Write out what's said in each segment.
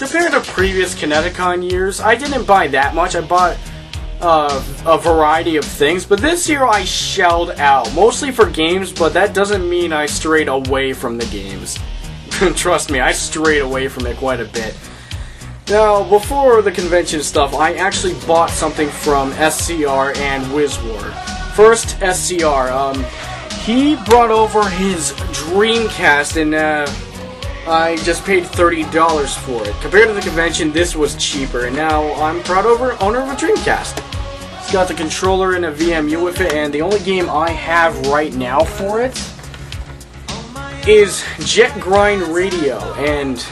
compared to previous ConnectiCon years, I didn't buy that much. I bought a variety of things, but this year I shelled out, mostly for games, but that doesn't mean I strayed away from the games. Trust me, I strayed away from it quite a bit. Now, before the convention stuff, I actually bought something from SCR and WizWar. First, SCR, he brought over his Dreamcast, and I just paid $30 for it. Compared to the convention, this was cheaper, and now I'm proud owner of a Dreamcast. It's got the controller and a VMU with it, and the only game I have right now for it is Jet Grind Radio, and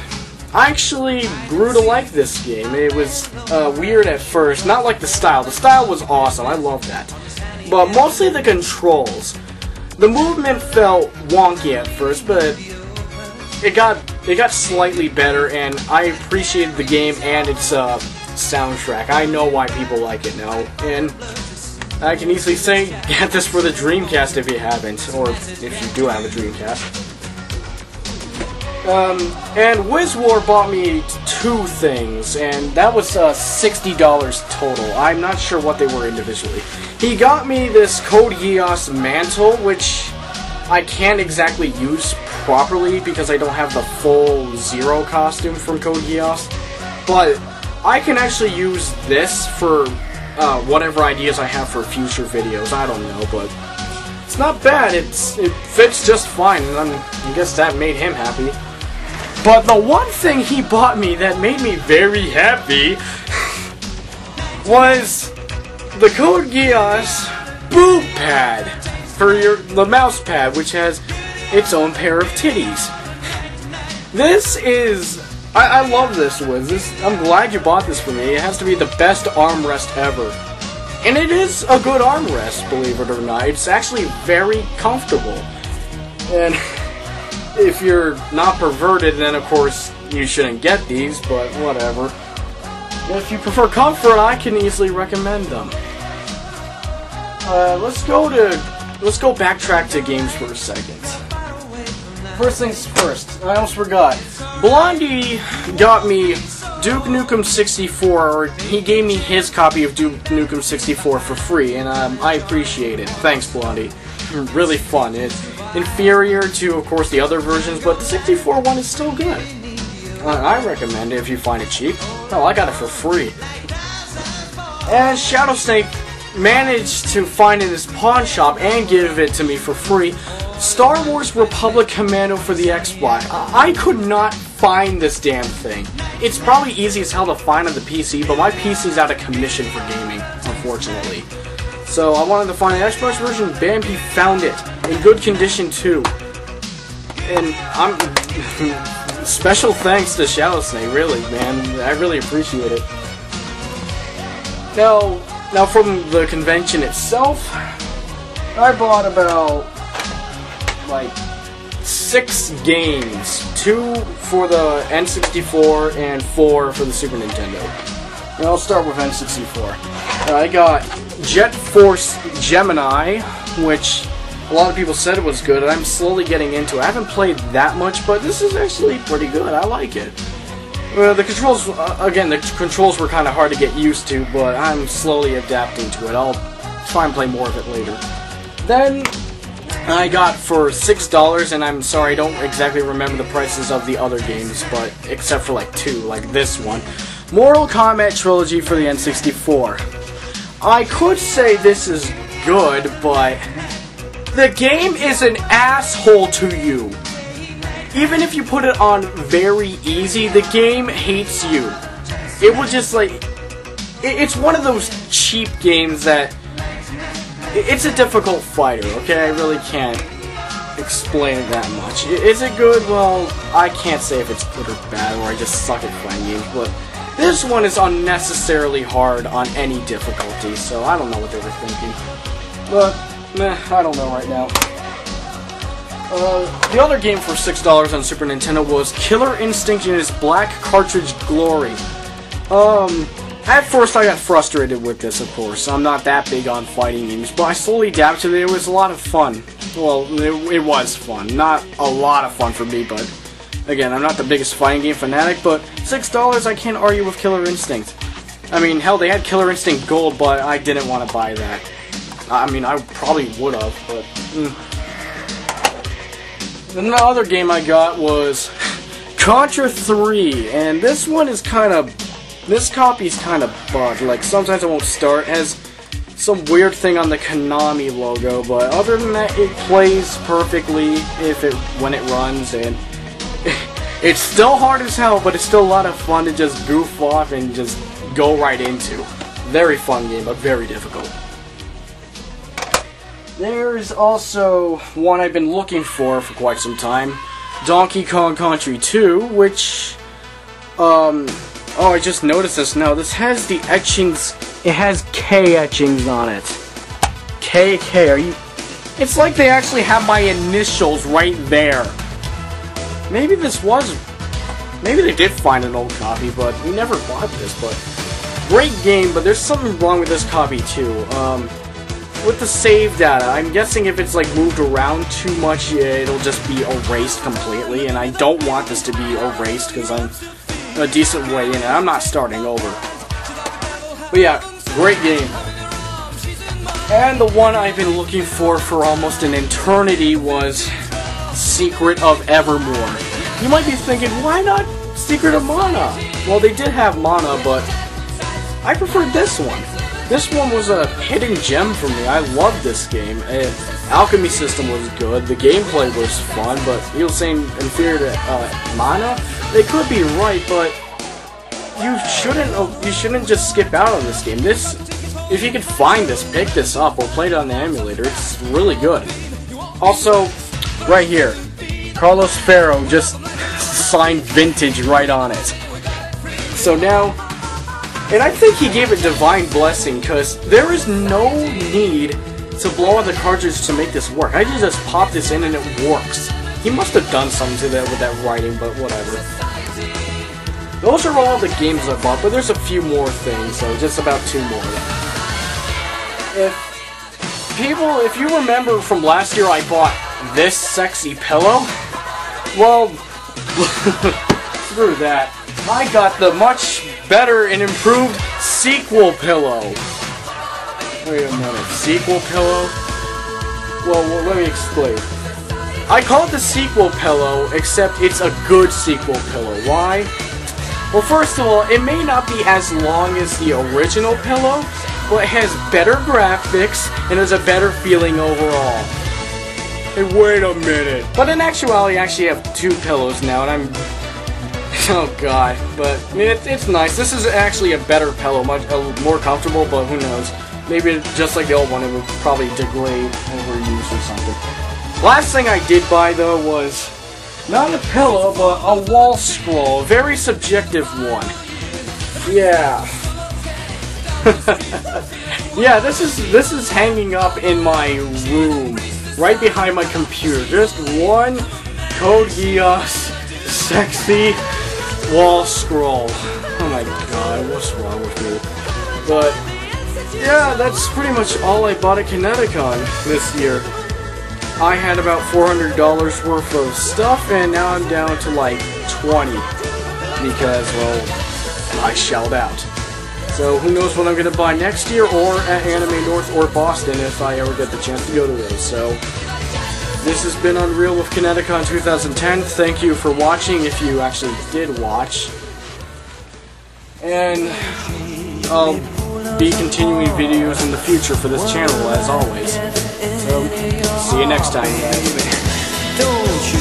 I actually grew to like this game. It was weird at first, not like the style. The style was awesome, I love that. But mostly the controls. The movement felt wonky at first, but it got slightly better, and I appreciated the game and its soundtrack. I know why people like it now, and I can easily say, get this for the Dreamcast if you haven't, or if you do have a Dreamcast. And WizWar bought me two things, and that was $60 total. I'm not sure what they were individually. He got me this Code Geass mantle, which I can't exactly use properly because I don't have the full Zero costume from Code Geass, but I can actually use this for whatever ideas I have for future videos. I don't know, but it's not bad. It fits just fine, and I guess that made him happy. But the one thing he bought me that made me very happy was the Code Geass boob pad for the mouse pad, which has its own pair of titties. This is... I love this, Wiz. I'm glad you bought this for me. It has to be the best armrest ever. And it is a good armrest, believe it or not. It's actually very comfortable. And if you're not perverted, then of course you shouldn't get these, but whatever. If you prefer comfort, I can easily recommend them. Let's go backtrack to games for a second. First things first, I almost forgot. Blondie got me Duke Nukem 64, or he gave me his copy of Duke Nukem 64 for free, and I appreciate it. Thanks, Blondie. Really fun. It's inferior to, of course, the other versions, but the 64 one is still good. I recommend it if you find it cheap. Oh, I got it for free. And Shadow Snake managed to find in his pawn shop and give it to me for free Star Wars Republic Commando for the Xbox. I could not find this damn thing. It's probably easy as hell to find on the PC, but my PC's out of commission for gaming, unfortunately. So I wanted to find an Xbox version, bam, he found it. In good condition too. And special thanks to Shadow Snake, really, man. I really appreciate it. Now from the convention itself, I bought about like 6 games. 2 for the N64 and 4 for the Super Nintendo. And I'll start with N64. I got Jet Force Gemini, which a lot of people said it was good, and I'm slowly getting into it. I haven't played that much, but this is actually pretty good. I like it. The controls, again, the controls were kind of hard to get used to, but I'm slowly adapting to it. I'll try and play more of it later. Then I got for $6, and I'm sorry, I don't exactly remember the prices of the other games, but except for like 2, like this one. Mortal Kombat Trilogy for the N64. I could say this is good, but the game is an asshole to you. Even if you put it on very easy, the game hates you. It was just like... It's one of those cheap games that... It's a difficult fighter, okay? I really can't explain it that much. Is it good? Well, I can't say if it's good or bad, or I just suck at fighting games, but this one is unnecessarily hard on any difficulty, so I don't know what they were thinking. But, meh, I don't know right now. The other game for $6 on Super Nintendo was Killer Instinct in its Black Cartridge Glory. At first I got frustrated with this, of course. I'm not that big on fighting games, but I slowly adapted to it. It was a lot of fun. Well, it was fun. Not a lot of fun for me, but Again, I'm not the biggest fighting game fanatic, but $6, I can't argue with Killer Instinct. I mean, hell, they had Killer Instinct Gold, but I didn't want to buy that. I mean, I probably would have, but... The other game I got was Contra III, and this one is kind of... This copy's kind of bugged. Like, sometimes it won't start. It has some weird thing on the Konami logo, but other than that, it plays perfectly when it runs, and... It's still hard as hell, but it's still a lot of fun to just goof off and just go right into. Very fun game, but very difficult. There's also one I've been looking for quite some time. Donkey Kong Country 2, which... Oh, I just noticed this now. This has the etchings... It has K etchings on it. KK, are you... It's like they actually have my initials right there. Maybe this was... Maybe they did find an old copy, but we never bought this, but... Great game, but there's something wrong with this copy, too. With the save data, I'm guessing if it's, like, moved around too much, it'll just be erased completely, and I don't want this to be erased, because I'm a decent way in it. I'm not starting over. But yeah, great game. And the one I've been looking for almost an eternity was... Secret of Evermore. You might be thinking, why not Secret of Mana? Well, they did have Mana, but I preferred this one. This one was a hidden gem for me. I loved this game. Alchemy system was good. The gameplay was fun, but he was saying inferior to Mana. They could be right, but you shouldn't just skip out on this game. If you could find this, pick this up or play it on the emulator. It's really good. Also, right here, Carlos Ferro just signed Vintage right on it. So now, and I think he gave it divine blessing, because there is no need to blow out the cartridge to make this work. I can just pop this in and it works. He must have done something to that with that writing, but whatever. Those are all the games I bought, but there's a few more things, so just about 2 more. If you remember from last year, I bought this sexy pillow. Well, through that, I got the much better and improved sequel pillow. Wait a minute, sequel pillow? Well, let me explain. I call it the sequel pillow, except it's a good sequel pillow. Why? Well, first of all, it may not be as long as the original pillow, but it has better graphics and has a better feeling overall. Hey, wait a minute. But in actuality, I actually have 2 pillows now, and I'm... Oh god, but I mean, it's nice. This is actually a better pillow, much more comfortable, but who knows. Maybe just like the old one, it would probably degrade overuse or something. Last thing I did buy, though, was not a pillow, but a wall scroll. A very subjective one. Yeah. Yeah, this is hanging up in my room, right behind my computer. Just one Code Geass sexy wall scroll. Oh my god, what's wrong with me? But yeah, that's pretty much all I bought at ConnectiCon this year. I had about $400 worth of stuff, and now I'm down to like 20 because, well, I shelled out. So who knows what I'm going to buy next year, or at Anime North or Boston if I ever get the chance to go to those. So this has been Unreal with ConnectiCon 2010. Thank you for watching, if you actually did watch. And I'll be continuing videos in the future for this channel, as always. So, see you next time. Don't you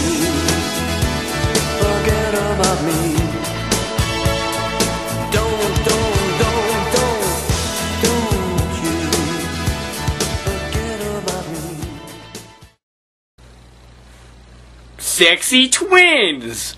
forget about me. Don't you forget about me. Sexy twins!